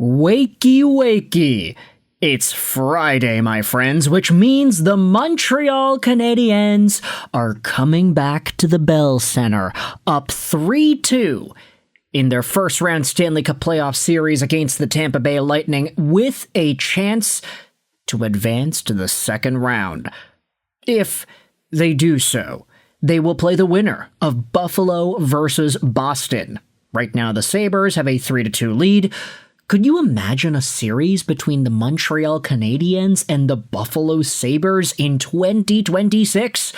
Wakey wakey. It's Friday, my friends, which means the Montreal Canadiens are coming back to the Bell Center, up 3-2 in their first-round Stanley Cup Playoff series against the Tampa Bay Lightning, with a chance to advance to the second round. If they do so, they will play the winner of Buffalo versus Boston. Right now, the Sabres have a 3-2 lead. Could you imagine a series between the Montreal Canadiens and the Buffalo Sabres in 2026?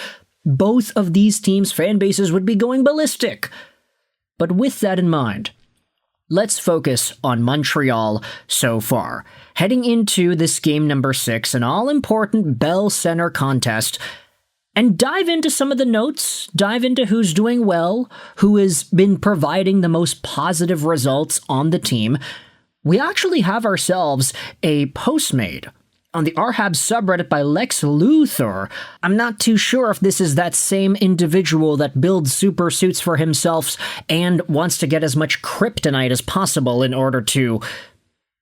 Both of these teams' fan bases would be going ballistic. But with that in mind, let's focus on Montreal so far. Heading into this game number 6, an all-important Bell Center contest, and dive into some of the notes, dive into who's doing well, who has been providing the most positive results on the team. We actually have ourselves a post made on the Habs subreddit by Lex Luthor. I'm not too sure if this is that same individual that builds super suits for himself and wants to get as much kryptonite as possible in order to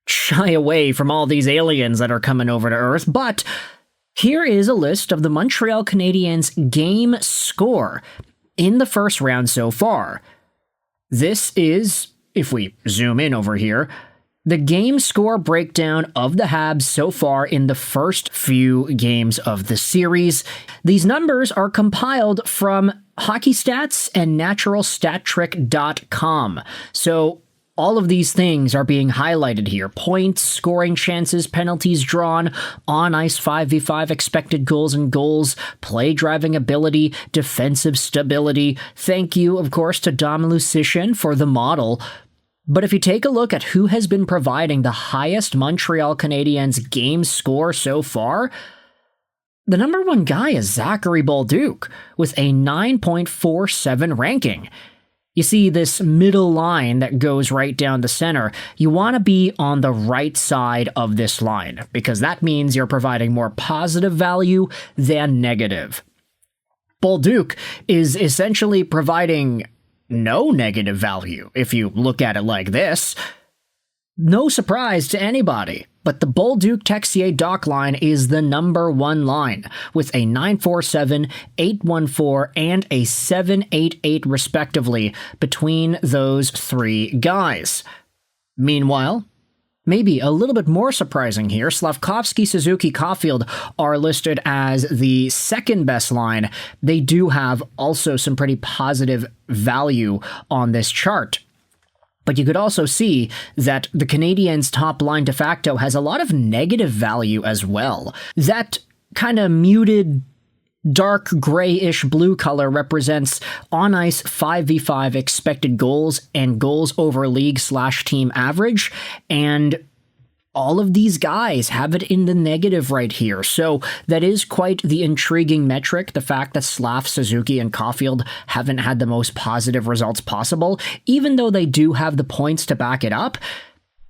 shy away from all these aliens that are coming over to Earth, but here is a list of the Montreal Canadiens' game score in the first round so far. This is, if we zoom in over here, the game score breakdown of the Habs so far in the first few games of the series. These numbers are compiled from Hockey Stats and naturalstattrick.com. So all of these things are being highlighted here. Points, scoring chances, penalties drawn, on-ice 5v5 expected goals and goals, play driving ability, defensive stability. Thank you, of course, to Dom Lucician for the model. But if you take a look at who has been providing the highest Montreal Canadiens game score so far, the number one guy is Zachary Bolduc with a 9.47 ranking. You see this middle line that goes right down the center. You want to be on the right side of this line, because that means you're providing more positive value than negative. Bolduc is essentially providing no negative value, if you look at it like this. No surprise to anybody, but the Bolduc-Texier-Doc line is the number one line, with a 9.47, 8.14, and a 7.88 respectively between those three guys. Meanwhile, maybe a little bit more surprising here, Slavkovsky, Suzuki, Caulfield are listed as the second best line. They do have also some pretty positive value on this chart. But you could also see that the Canadiens' top line de facto has a lot of negative value as well. That kind of muted dark grayish blue color represents on-ice 5v5 expected goals and goals over league/team average, and all of these guys have it in the negative right here. So that is quite the intriguing metric, the fact that Slav, Suzuki, and Caulfield haven't had the most positive results possible. Even though they do have the points to back it up,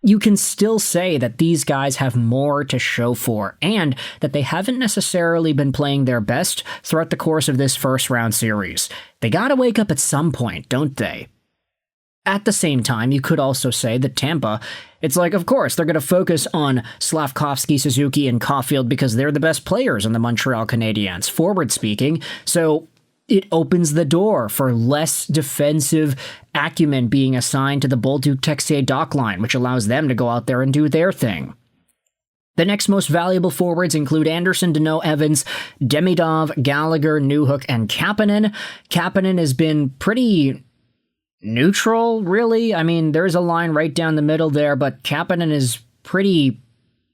you can still say that these guys have more to show for, and that they haven't necessarily been playing their best throughout the course of this first round series. They gotta wake up at some point, don't they? At the same time, you could also say that Tampa, it's like, of course, they're going to focus on Slavkovsky, Suzuki, and Caulfield because they're the best players in the Montreal Canadiens, forward speaking, so it opens the door for less defensive acumen being assigned to the Bolduc-Texier-Doc line, which allows them to go out there and do their thing. The next most valuable forwards include Anderson, Deneau, Evans, Demidov, Gallagher, Newhook, and Kapanen. Kapanen has been pretty neutral, really. I mean, there's a line right down the middle there, but Kapanen is pretty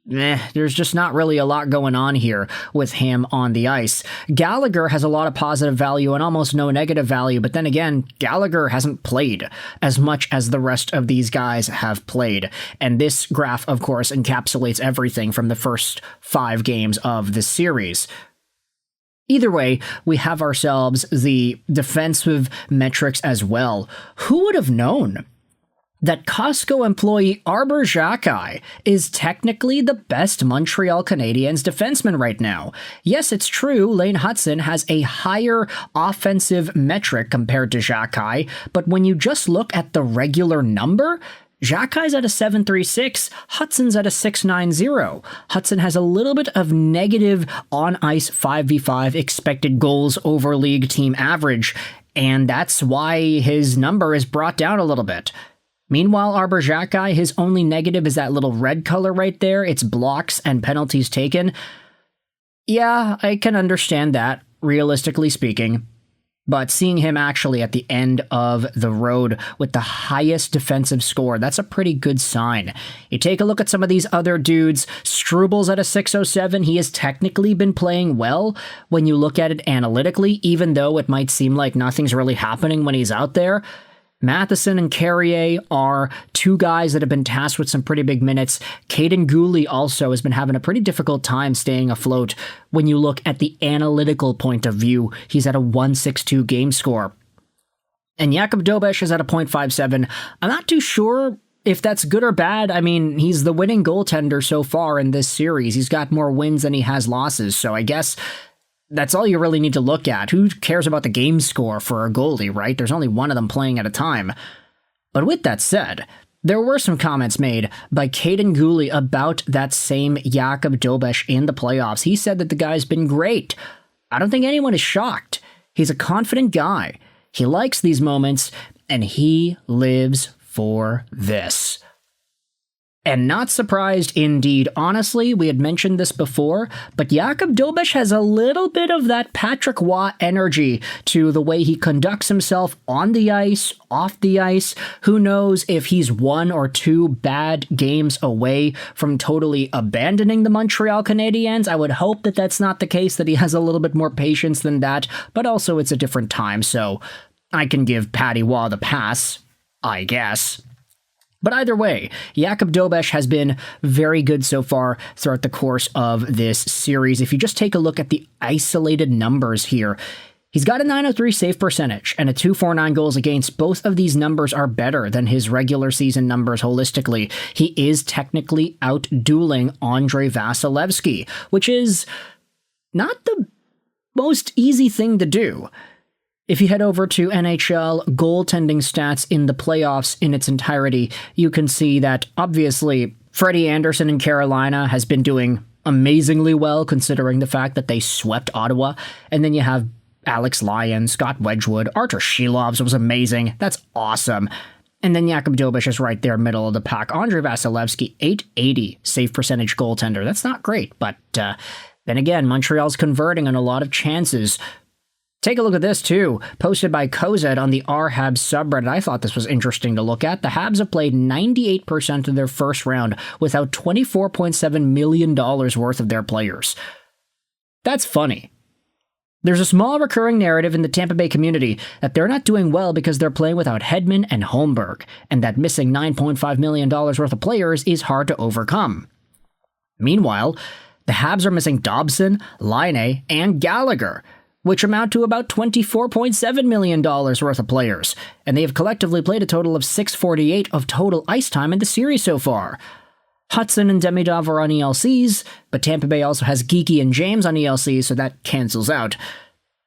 there's just not really a lot going on here with him on the ice. Gallagher has a lot of positive value and almost no negative value, but then again, Gallagher hasn't played as much as the rest of these guys have played. And this graph, of course, encapsulates everything from the first 5 games of the series. Either way, we have ourselves the defensive metrics as well. Who would have known that Costco employee Arbor Xhekaj is technically the best Montreal Canadiens defenseman right now? Yes, it's true, Lane Hutson has a higher offensive metric compared to Xhekaj, but when you just look at the regular number, Xhekaj's at a 7.36, Hudson's at a 6.90. Hudson has a little bit of negative on-ice 5v5 expected goals over league team average, and that's why his number is brought down a little bit. Meanwhile, Arber Xhekaj, his only negative is that little red color right there. It's blocks and penalties taken. Yeah, I can understand that, realistically speaking. But seeing him actually at the end of the road with the highest defensive score, that's a pretty good sign. You take a look at some of these other dudes. Strubal's at a 6.07. He has technically been playing well when you look at it analytically, even though it might seem like nothing's really happening when he's out there. Matheson and Carrier are two guys that have been tasked with some pretty big minutes. Caden Goalie also has been having a pretty difficult time staying afloat. When you look at the analytical point of view, he's at a 1.62 game score. And Jakub Dobeš is at a 0.57. I'm not too sure if that's good or bad. I mean, he's the winning goaltender so far in this series. He's got more wins than he has losses, so I guess that's all you really need to look at. Who cares about the game score for a goalie, right? There's only one of them playing at a time. But with that said, there were some comments made by Caden Goalie about that same Jakub Dobeš in the playoffs. He said that the guy's been great. I don't think anyone is shocked. He's a confident guy. He likes these moments, and he lives for this. And not surprised indeed. Honestly, we had mentioned this before, but Jakub Dobeš has a little bit of that Patrick Waugh energy to the way he conducts himself on the ice, off the ice. Who knows if he's one or two bad games away from totally abandoning the Montreal Canadiens. I would hope that that's not the case, that he has a little bit more patience than that, but also it's a different time, so I can give Patty Waugh the pass, I guess. But either way, Jakub Dobeš has been very good so far throughout the course of this series. If you just take a look at the isolated numbers here, he's got a .903 save percentage and a .249 goals against. Both of these numbers are better than his regular season numbers holistically. He is technically out-dueling Andrei Vasilevskiy, which is not the most easy thing to do. If you head over to NHL goaltending stats in the playoffs in its entirety, you can see that, obviously, Freddie Andersen in Carolina has been doing amazingly well, considering the fact that they swept Ottawa. And then you have Alex Lyon, Scott Wedgwood, Artur Shilovs was amazing. That's awesome. And then Jakub Dobeš is right there, middle of the pack. Andrei Vasilevskiy, .880 save percentage goaltender. That's not great, but then again, Montreal's converting on a lot of chances. Take a look at this, too. Posted by Kozed on the Habs subreddit. I thought this was interesting to look at. The Habs have played 98% of their first round without $24.7 million worth of their players. That's funny. There's a small recurring narrative in the Tampa Bay community that they're not doing well because they're playing without Hedman and Holmberg, and that missing $9.5 million worth of players is hard to overcome. Meanwhile, the Habs are missing Dobson, Laine, and Gallagher, which amount to about $24.7 million worth of players, and they have collectively played a total of 648 of total ice time in the series so far. Hudson and Demidov are on ELCs, but Tampa Bay also has Geeky and James on ELCs, so that cancels out.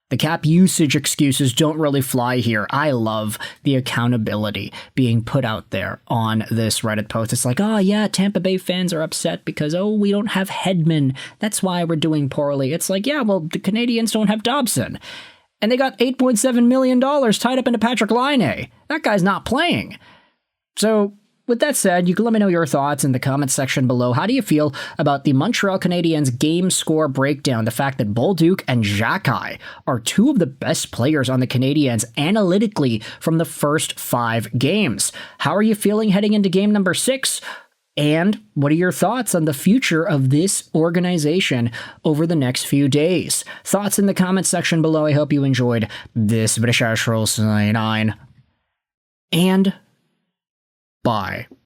The cap usage excuses don't really fly here. I love the accountability being put out there on this Reddit post. It's like, oh yeah, Tampa Bay fans are upset because, oh, we don't have Hedman. That's why we're doing poorly. It's like, yeah, well, the Canadiens don't have Dobson. And they got $8.7 million tied up into Patrick Laine. That guy's not playing. So, with that said, you can let me know your thoughts in the comments section below. How do you feel about the Montreal Canadiens game score breakdown? The fact that Bolduc and Xhekaj are two of the best players on the Canadiens analytically from the first 5 games. How are you feeling heading into game number 6? And what are your thoughts on the future of this organization over the next few days? Thoughts in the comments section below. I hope you enjoyed this video. And bye.